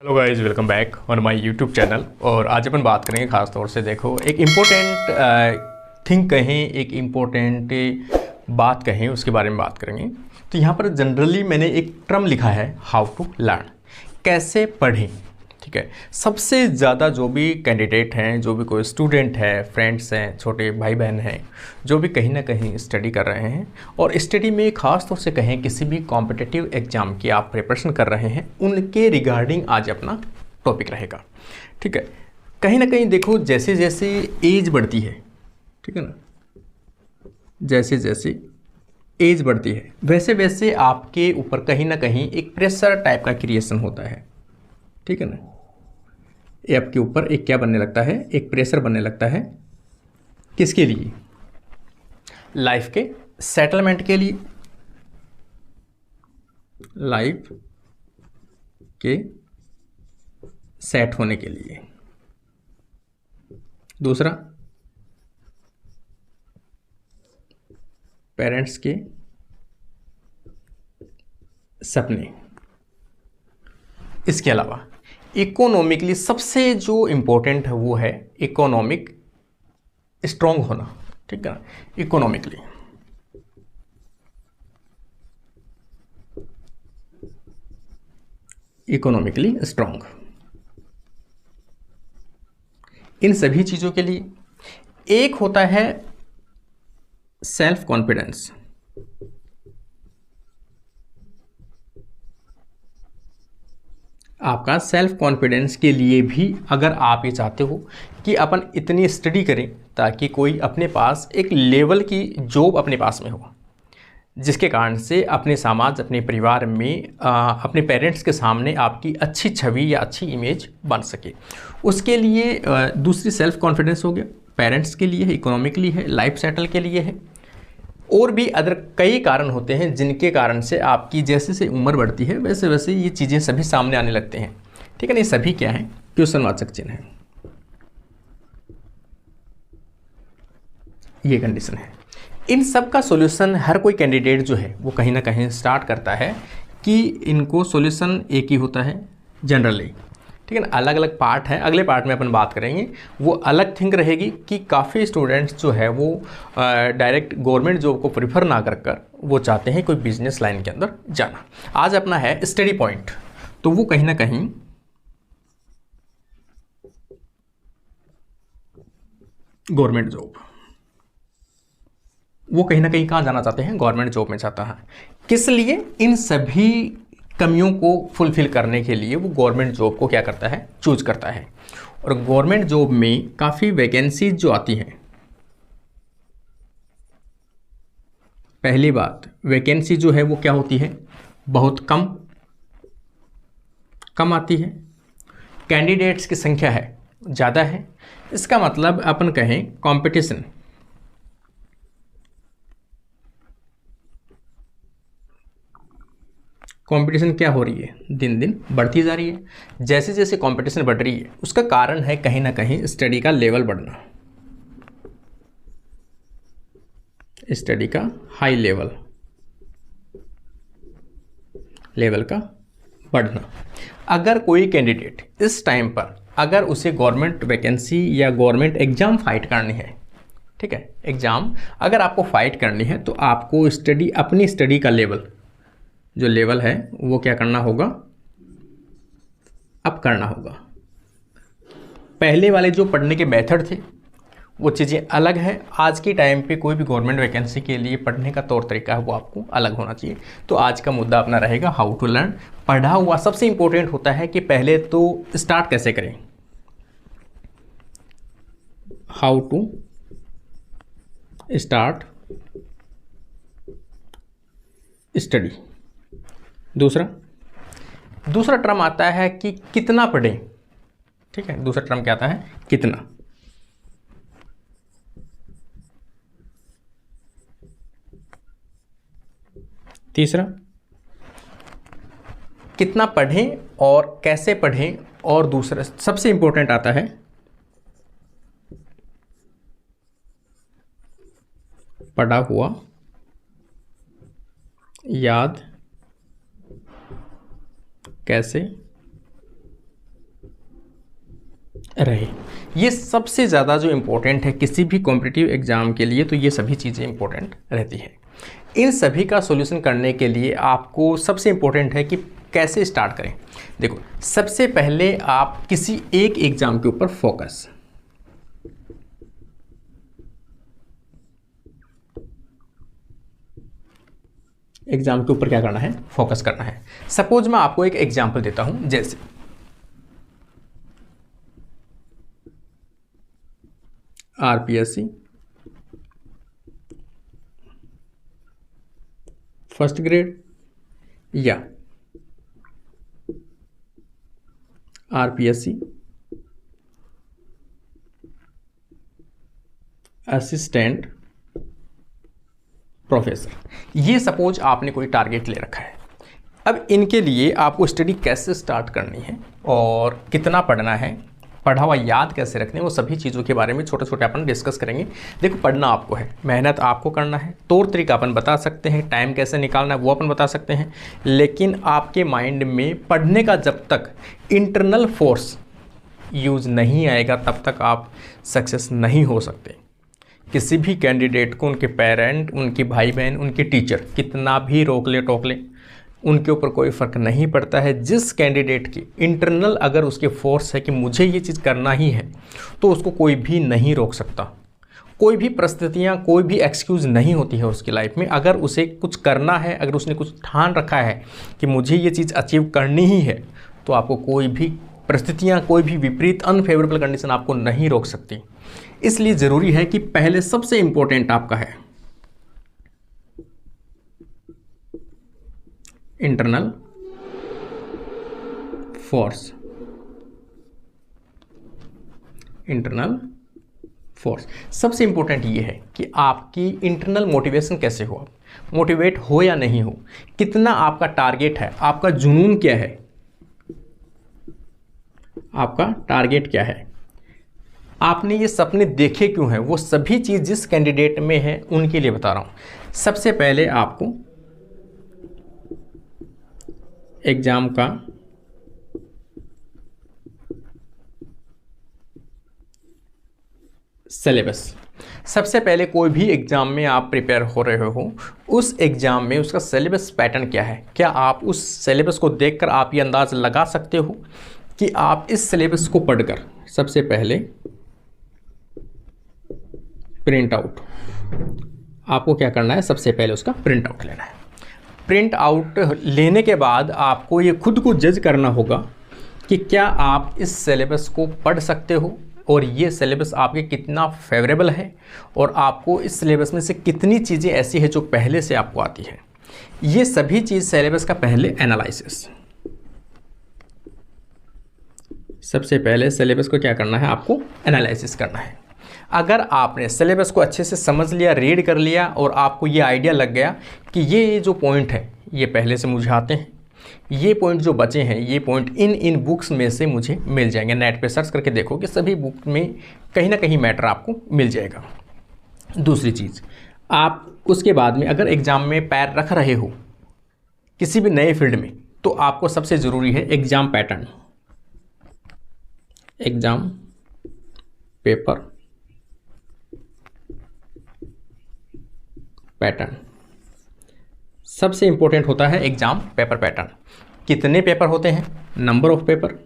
Hello guys, welcome back on my YouTube channel. और आज अपन बात करेंगे ख़ास तौर से देखो एक इम्पोर्टेंट थिंग कहें, एक इम्पोर्टेंट बात कहें, उसके बारे में बात करेंगे। तो यहाँ पर जनरली मैंने एक टर्म लिखा है, हाउ टू लर्न, कैसे पढ़ें। ठीक है, सबसे ज़्यादा जो भी कैंडिडेट हैं, जो भी कोई स्टूडेंट है, फ्रेंड्स हैं, छोटे भाई बहन हैं, जो भी कहीं ना कहीं स्टडी कर रहे हैं और स्टडी में ख़ास तौर से कहें किसी भी कॉम्पिटिटिव एग्ज़ाम की आप प्रिपरेशन कर रहे हैं, उनके रिगार्डिंग आज अपना टॉपिक रहेगा। ठीक है, कहीं ना कहीं देखो जैसे जैसे एज बढ़ती है, ठीक है ना, जैसे जैसे एज बढ़ती है वैसे वैसे आपके ऊपर कहीं ना कहीं एक प्रेशर टाइप का क्रिएशन होता है। ठीक है ना, ये आपके ऊपर एक क्या बनने लगता है, एक प्रेशर बनने लगता है। किसके लिए? लाइफ के सेटलमेंट के लिए, लाइफ के सेट होने के लिए। दूसरा, पेरेंट्स के सपने। इसके अलावा इकोनॉमिकली सबसे जो इम्पोर्टेंट है वो है इकोनॉमिक स्ट्रॉन्ग होना। ठीक है ना, इकोनॉमिकली स्ट्रॉन्ग। इन सभी चीज़ों के लिए एक होता है सेल्फ कॉन्फिडेंस। आपका सेल्फ कॉन्फिडेंस के लिए भी अगर आप ये चाहते हो कि अपन इतनी स्टडी करें ताकि कोई अपने पास एक लेवल की जॉब अपने पास में हो, जिसके कारण से अपने समाज, अपने परिवार में अपने पेरेंट्स के सामने आपकी अच्छी छवि या अच्छी इमेज बन सके, उसके लिए दूसरी सेल्फ कॉन्फिडेंस हो गया, पेरेंट्स के लिए है, इकोनॉमिकली है, लाइफ सेटल के लिए है। और भी अदर कई कारण होते हैं जिनके कारण से आपकी जैसे जैसे उम्र बढ़ती है वैसे वैसे ये चीज़ें सभी सामने आने लगते हैं। ठीक है ना, ये सभी क्या है? क्वेश्चनवाचक चिन्ह है। ये कंडीशन है। इन सब का सॉल्यूशन हर कोई कैंडिडेट जो है वो कहीं ना कहीं स्टार्ट करता है कि इनको सॉल्यूशन एक ही होता है जनरली। ठीक है ना, अलग अलग पार्ट है, अगले पार्ट में अपन बात करेंगे। वो अलग थिंक रहेगी कि काफ़ी स्टूडेंट्स जो है वो डायरेक्ट गवर्नमेंट जॉब को प्रीफर ना कर वो चाहते हैं कोई बिजनेस लाइन के अंदर जाना। आज अपना है स्टडी पॉइंट, तो वो कहीं ना कहीं गवर्नमेंट जॉब, वो कहीं ना कहीं कहाँ जाना चाहते हैं? गवर्नमेंट जॉब में चाहता है। किस लिए? इन सभी कमियों को फुलफिल करने के लिए वो गवर्नमेंट जॉब को क्या करता है? चूज करता है। और गवर्नमेंट जॉब में काफ़ी वैकेंसीज जो आती हैं, पहली बात वैकेंसी जो है वो क्या होती है? बहुत कम कम आती है। कैंडिडेट्स की संख्या है ज़्यादा है। इसका मतलब अपन कहें कंपटीशन, कंपटीशन क्या हो रही है? दिन दिन बढ़ती जा रही है। जैसे जैसे कंपटीशन बढ़ रही है उसका कारण है कहीं ना कहीं स्टडी का लेवल बढ़ना, स्टडी का हाई लेवल का बढ़ना। अगर कोई कैंडिडेट इस टाइम पर अगर उसे गवर्नमेंट वैकेंसी या गवर्नमेंट एग्जाम फाइट करनी है, ठीक है, एग्जाम अगर आपको फाइट करनी है तो आपको स्टडी, अपनी स्टडी का लेवल जो लेवल है वो क्या करना होगा? अप करना होगा। पहले वाले जो पढ़ने के मेथड थे वो चीज़ें अलग है। आज के टाइम पे कोई भी गवर्नमेंट वैकेंसी के लिए पढ़ने का तौर तरीका है वो आपको अलग होना चाहिए। तो आज का मुद्दा अपना रहेगा हाउ टू लर्न। पढ़ा हुआ सबसे इंपॉर्टेंट होता है कि पहले तो स्टार्ट कैसे करें, हाउ टू स्टार्ट स्टडी। दूसरा टर्म आता है कि कितना पढ़ें। ठीक है, दूसरा टर्म क्या आता है? कितना। तीसरा, कितना पढ़ें और कैसे पढ़ें। और दूसरा सबसे इंपॉर्टेंट आता है पढ़ा हुआ याद कैसे रहे। ये सबसे ज़्यादा जो इम्पोर्टेंट है किसी भी कॉम्पिटिटिव एग्ज़ाम के लिए, तो ये सभी चीज़ें इम्पोर्टेंट रहती है। इन सभी का सॉल्यूशन करने के लिए आपको सबसे इम्पोर्टेंट है कि कैसे स्टार्ट करें। देखो, सबसे पहले आप किसी एक एग्ज़ाम के ऊपर फोकस, एग्ज़ाम के ऊपर क्या करना है, फोकस करना है। सपोज मैं आपको एक एग्जांपल देता हूं, जैसे आरपीएससी फर्स्ट ग्रेड या आरपीएससी असिस्टेंट प्रोफेसर, ये सपोज आपने कोई टारगेट ले रखा है। अब इनके लिए आपको स्टडी कैसे स्टार्ट करनी है और कितना पढ़ना है, पढ़ा हुआ याद कैसे रखने हैं, वो सभी चीज़ों के बारे में छोटे छोटे अपन डिस्कस करेंगे। देखो, पढ़ना आपको है, मेहनत आपको करना है, तौर तरीका अपन बता सकते हैं, टाइम कैसे निकालना है वो अपन बता सकते हैं, लेकिन आपके माइंड में पढ़ने का जब तक इंटरनल फोर्स यूज़ नहीं आएगा तब तक आप सक्सेस नहीं हो सकते। किसी भी कैंडिडेट को उनके पेरेंट, उनके भाई बहन, उनके टीचर कितना भी रोक ले टोक ले, उनके ऊपर कोई फ़र्क नहीं पड़ता है। जिस कैंडिडेट की इंटरनल अगर उसके फोर्स है कि मुझे ये चीज़ करना ही है, तो उसको कोई भी नहीं रोक सकता। कोई भी परिस्थितियाँ, कोई भी एक्सक्यूज़ नहीं होती है उसकी लाइफ में। अगर उसे कुछ करना है, अगर उसने कुछ ठान रखा है कि मुझे ये चीज़ अचीव करनी ही है, तो आपको कोई भी परिस्थितियाँ, कोई भी विपरीत अनफेवरेबल कंडीशन आपको नहीं रोक सकती। इसलिए ज़रूरी है कि पहले सबसे इम्पोर्टेंट आपका है इंटरनल फोर्स। इंटरनल फोर्स सबसे इंपॉर्टेंट ये है कि आपकी इंटरनल मोटिवेशन कैसे हो, आप मोटिवेट हो या नहीं हो, कितना आपका टारगेट है, आपका जुनून क्या है, आपका टारगेट क्या है, आपने ये सपने देखे क्यों हैं, वो सभी चीज़ जिस कैंडिडेट में है उनके लिए बता रहा हूँ। सबसे पहले आपको एग्जाम का सिलेबस, सबसे पहले कोई भी एग्ज़ाम में आप प्रिपेयर हो रहे हो, उस एग्ज़ाम में उसका सिलेबस पैटर्न क्या है, क्या आप उस सिलेबस को देखकर आप ये अंदाज़ लगा सकते हो कि आप इस सिलेबस को पढ़कर सबसे पहले प्रिंट आउट, आपको क्या करना है, सबसे पहले उसका प्रिंट आउट लेना है। प्रिंट आउट लेने के बाद आपको ये खुद को जज करना होगा कि क्या आप इस सिलेबस को पढ़ सकते हो और ये सिलेबस आपके कितना फेवरेबल है, और आपको इस सिलेबस में से कितनी चीज़ें ऐसी है जो पहले से आपको आती है। ये सभी चीज़ सिलेबस का पहले एनालिसिस, सबसे पहले सिलेबस को क्या करना है, आपको एनालिसिस करना है। अगर आपने सिलेबस को अच्छे से समझ लिया, रीड कर लिया और आपको ये आइडिया लग गया कि ये जो पॉइंट है ये पहले से मुझे आते हैं, ये पॉइंट जो बचे हैं ये पॉइंट इन बुक्स में से मुझे मिल जाएंगे, नेट पे सर्च करके देखो कि सभी बुक में कहीं ना कहीं मैटर आपको मिल जाएगा। दूसरी चीज़, आप उसके बाद में अगर एग्ज़ाम में पैर रख रहे हो किसी भी नए फील्ड में, तो आपको सबसे ज़रूरी है exam pattern, exam paper pattern सबसे इंपॉर्टेंट होता है। एग्जाम पेपर पैटर्न, कितने पेपर होते हैं, number of paper,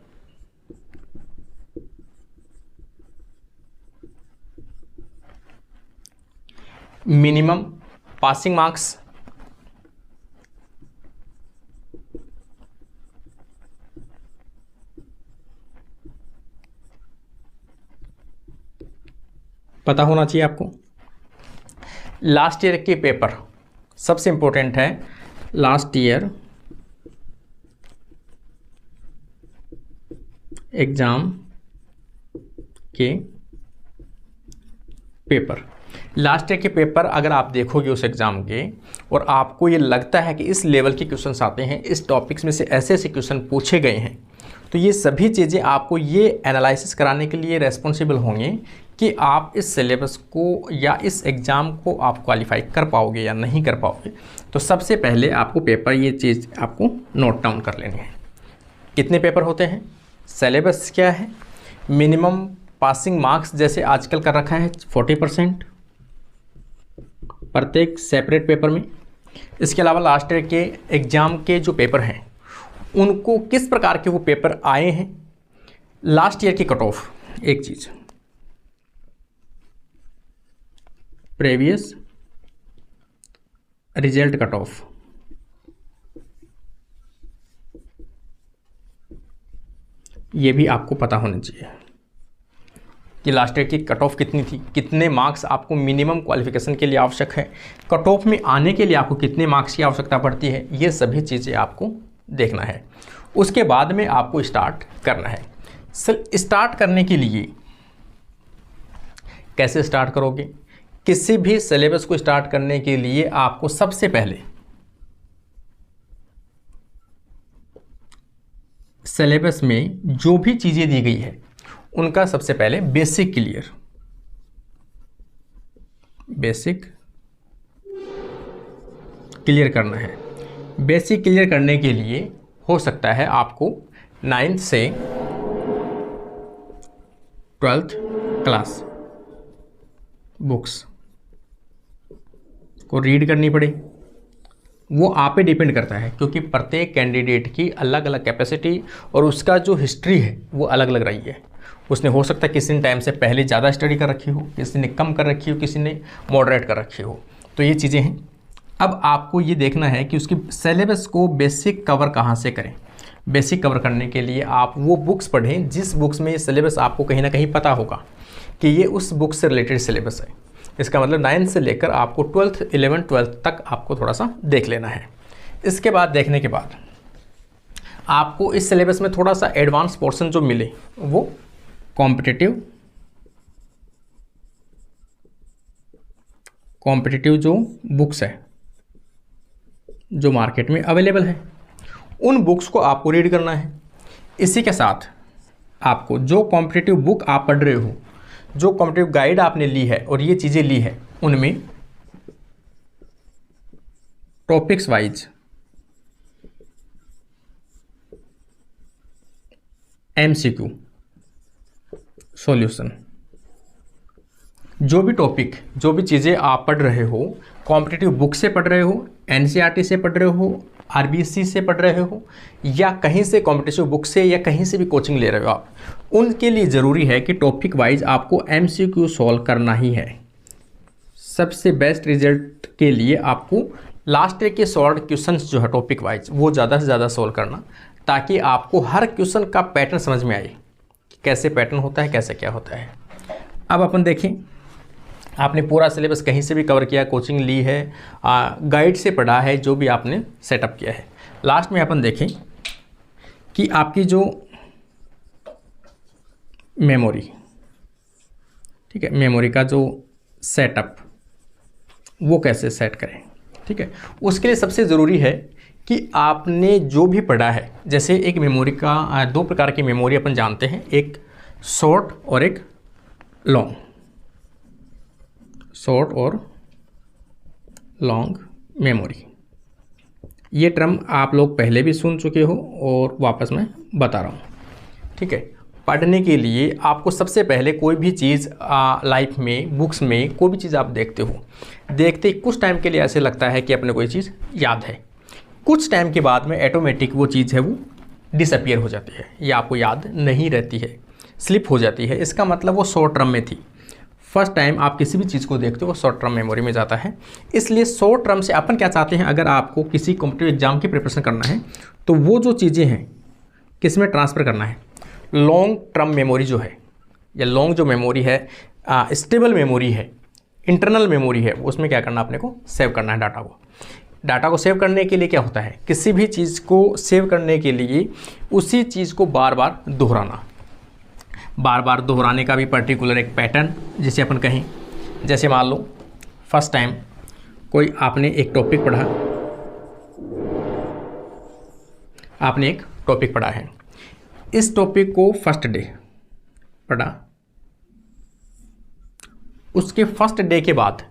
minimum passing marks, पता होना चाहिए आपको। लास्ट ईयर के पेपर सबसे इंपॉर्टेंट है, लास्ट ईयर एग्जाम के पेपर, लास्ट ईयर के पेपर अगर आप देखोगे उस एग्ज़ाम के और आपको ये लगता है कि इस लेवल के क्वेश्चंस आते हैं, इस टॉपिक्स में से ऐसे ऐसे क्वेश्चन पूछे गए हैं, तो ये सभी चीज़ें आपको ये एनालिसिस कराने के लिए रेस्पॉन्सिबल होंगे कि आप इस सिलेबस को या इस एग्ज़ाम को आप क्वालिफाई कर पाओगे या नहीं कर पाओगे। तो सबसे पहले आपको पेपर, ये चीज़ आपको नोट डाउन कर लेनी है। कितने पेपर होते हैं, सिलेबस क्या है, मिनिमम पासिंग मार्क्स जैसे आजकल कर रखा है 40% प्रत्येक सेपरेट पेपर में। इसके अलावा लास्ट ईयर के एग्ज़ाम के जो पेपर हैं उनको किस प्रकार के वो पेपर आए हैं, लास्ट ईयर की कट ऑफ, एक चीज़ प्रीवियस रिजल्ट कट ऑफ, ये भी आपको पता होना चाहिए कि लास्ट ईयर की कट ऑफ कितनी थी, कितने मार्क्स आपको मिनिमम क्वालिफिकेशन के लिए आवश्यक है, कट ऑफ में आने के लिए आपको कितने मार्क्स की आवश्यकता पड़ती है, ये सभी चीज़ें आपको देखना है। उसके बाद में आपको स्टार्ट करना है। स्टार्ट करने के लिए कैसे स्टार्ट करोगे? किसी भी सिलेबस को स्टार्ट करने के लिए आपको सबसे पहले सिलेबस में जो भी चीज़ें दी गई है उनका सबसे पहले बेसिक क्लियर करना है। बेसिक क्लियर करने के लिए हो सकता है आपको 9th से 12th क्लास बुक्स को रीड करनी पड़े। वो आप पे डिपेंड करता है, क्योंकि प्रत्येक कैंडिडेट की अलग अलग कैपेसिटी और उसका जो हिस्ट्री है वो अलग अलग रही है। उसने हो सकता है किसी ने टाइम से पहले ज़्यादा स्टडी कर रखी हो, किसी ने कम कर रखी हो, किसी ने मॉडरेट कर रखी हो, तो ये चीज़ें हैं। अब आपको ये देखना है कि उसकी सिलेबस को बेसिक कवर कहाँ से करें। बेसिक कवर करने के लिए आप वो बुक्स पढ़ें जिस बुक्स में ये सिलेबस आपको कहीं ना कहीं पता होगा कि ये उस बुक से रिलेटेड सिलेबस है। इसका मतलब 9th से लेकर आपको 12th 11th 12th तक आपको थोड़ा सा देख लेना है। इसके बाद देखने के बाद आपको इस सिलेबस में थोड़ा सा एडवांस पोर्शन जो मिले वो कॉम्पिटिटिव जो बुक्स है जो मार्केट में अवेलेबल है उन बुक्स को आपको रीड करना है। इसी के साथ आपको जो कॉम्पिटिटिव बुक आप पढ़ रहे हो, जो कॉम्पिटिटिव गाइड आपने ली है और ये चीज़ें ली है, उनमें टॉपिक्स वाइज MCQ सॉल्यूशन, जो भी टॉपिक, जो भी चीज़ें आप पढ़ रहे हो, कॉम्पिटिटिव बुक से पढ़ रहे हो, NCERT से पढ़ रहे हो, RBC से पढ़ रहे हो, या कहीं से कॉम्पिटिटिव बुक से या कहीं से भी कोचिंग ले रहे हो आप, उनके लिए ज़रूरी है कि टॉपिक वाइज आपको MCQ सॉल्व करना ही है। सबसे बेस्ट रिजल्ट के लिए आपको लास्ट ईयर के सॉल्व क्वेश्चंस जो है टॉपिक वाइज वो ज़्यादा से ज़्यादा सॉल्व करना, ताकि आपको हर क्वेश्चन का पैटर्न समझ में आए कि कैसे पैटर्न होता है, कैसे क्या होता है। अब अपन देखें, आपने पूरा सिलेबस कहीं से भी कवर किया, कोचिंग ली है, गाइड से पढ़ा है, जो भी आपने सेटअप किया है। लास्ट में अपन देखें कि आपकी जो मेमोरी, ठीक है, मेमोरी का जो सेटअप वो कैसे सेट करें, ठीक है। उसके लिए सबसे ज़रूरी है कि आपने जो भी पढ़ा है, जैसे एक मेमोरी का दो प्रकार की मेमोरी अपन जानते हैं, एक शॉर्ट और एक लॉन्ग, शॉर्ट और लॉन्ग मेमोरी। ये टर्म आप लोग पहले भी सुन चुके हो और वापस मैं बता रहा हूँ, ठीक है। पढ़ने के लिए आपको सबसे पहले कोई भी चीज़ लाइफ में, बुक्स में कोई भी चीज़ आप देखते हो, देखते कुछ टाइम के लिए ऐसे लगता है कि अपने कोई चीज़ याद है, कुछ टाइम के बाद में ऑटोमेटिक वो चीज़ है वो डिसअपियर हो जाती है या आपको याद नहीं रहती है, स्लिप हो जाती है। इसका मतलब वो शॉर्ट टर्म में थी। फर्स्ट टाइम आप किसी भी चीज़ को देखते हो वो शॉर्ट टर्म मेमोरी में जाता है। इसलिए शॉर्ट टर्म से अपन क्या चाहते हैं, अगर आपको किसी कॉम्पिटिटिव एग्जाम की प्रिपरेशन करना है तो वो जो चीज़ें हैं किस में ट्रांसफ़र करना है, लॉन्ग टर्म मेमोरी जो है या लॉन्ग जो मेमोरी है, स्टेबल मेमोरी है, इंटरनल मेमोरी है, उसमें क्या करना, अपने को सेव करना है डाटा को। डाटा को सेव करने के लिए क्या होता है, किसी भी चीज़ को सेव करने के लिए उसी चीज़ को बार बार दोहराना, बार बार दोहराने का भी पर्टिकुलर एक पैटर्न जिसे अपन कहें। जैसे मान लो फर्स्ट टाइम कोई आपने एक टॉपिक पढ़ा, आपने एक टॉपिक पढ़ा है, इस टॉपिक को फर्स्ट डे पढ़ा, उसके फर्स्ट डे के बाद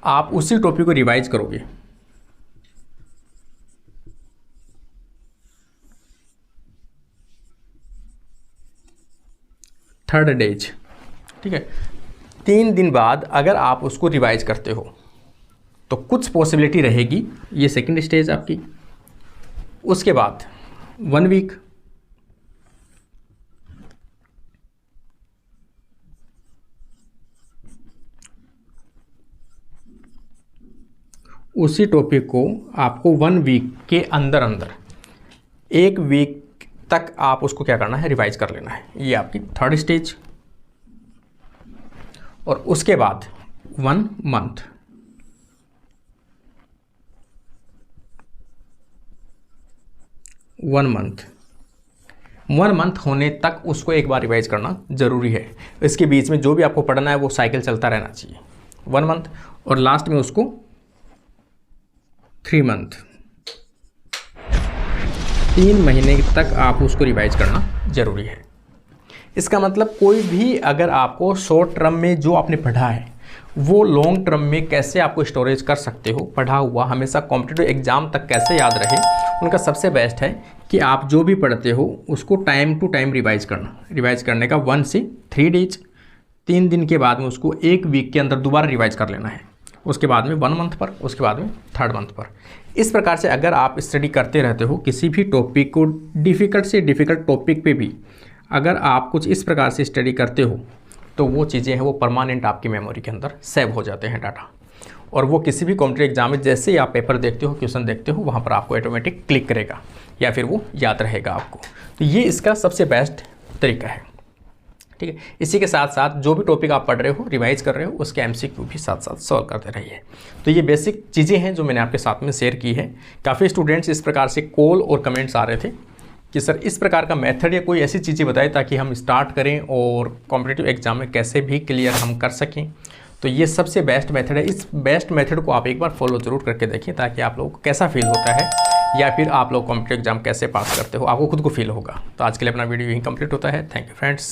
आप उसी टॉपिक को रिवाइज करोगे, 3rd डेज, ठीक है। 3 दिन बाद अगर आप उसको रिवाइज करते हो तो कुछ पॉसिबिलिटी रहेगी, ये 2nd स्टेज आपकी। उसके बाद 1 वीक, उसी टॉपिक को आपको 1 वीक के अंदर अंदर 1 वीक तक आप उसको क्या करना है, रिवाइज कर लेना है। ये आपकी 3rd स्टेज। और उसके बाद 1 मंथ, वन मंथ होने तक उसको एक बार रिवाइज करना ज़रूरी है। इसके बीच में जो भी आपको पढ़ना है वो साइकिल चलता रहना चाहिए। 1 मंथ और लास्ट में उसको 3 मंथ, 3 महीने तक आप उसको रिवाइज करना ज़रूरी है। इसका मतलब कोई भी अगर आपको शॉर्ट टर्म में जो आपने पढ़ा है वो लॉन्ग टर्म में कैसे आपको स्टोरेज कर सकते हो, पढ़ा हुआ हमेशा कॉम्पिटिटिव एग्जाम तक कैसे याद रहे, उनका सबसे बेस्ट है कि आप जो भी पढ़ते हो उसको टाइम टू टाइम रिवाइज करना। रिवाइज करने का 1 से 3 डेज, 3 दिन के बाद में उसको 1 वीक के अंदर दोबारा रिवाइज कर लेना है। उसके बाद में 1 मंथ पर, उसके बाद में 3rd मंथ पर। इस प्रकार से अगर आप स्टडी करते रहते हो किसी भी टॉपिक को, डिफ़िकल्ट से डिफ़िकल्ट टॉपिक पे भी अगर आप कुछ इस प्रकार से स्टडी करते हो तो वो चीज़ें हैं वो परमानेंट आपकी मेमोरी के अंदर सेव हो जाते हैं डाटा, और वो किसी भी कॉम्पिटिटिव एग्जाम में जैसे ही आप पेपर देखते हो, क्वेश्चन देखते हो, वहाँ पर आपको ऑटोमेटिक क्लिक करेगा या फिर वो याद रहेगा आपको। तो ये इसका सबसे बेस्ट तरीका है, ठीक है। इसी के साथ साथ जो भी टॉपिक आप पढ़ रहे हो, रिवाइज कर रहे हो, उसके MCQ भी साथ साथ सॉल्व करते रहिए। तो ये बेसिक चीज़ें हैं जो मैंने आपके साथ में शेयर की है। काफ़ी स्टूडेंट्स इस प्रकार से कॉल और कमेंट्स आ रहे थे कि सर इस प्रकार का मेथड या कोई ऐसी चीज़ें बताएं ताकि हम स्टार्ट करें और कॉम्पिटिटिव एग्जाम में कैसे भी क्लियर हम कर सकें। तो ये सबसे बेस्ट मेथड है। इस बेस्ट मेथड को आप एक बार फॉलो ज़रूर करके देखिए ताकि आप लोगों को कैसा फील होता है या फिर आप लोग कॉम्पिटिटिव एग्जाम कैसे पास करते हो, आपको खुद को फील होगा। तो आज के लिए अपना वीडियो यहीं कंप्लीट होता है। Thank you friends.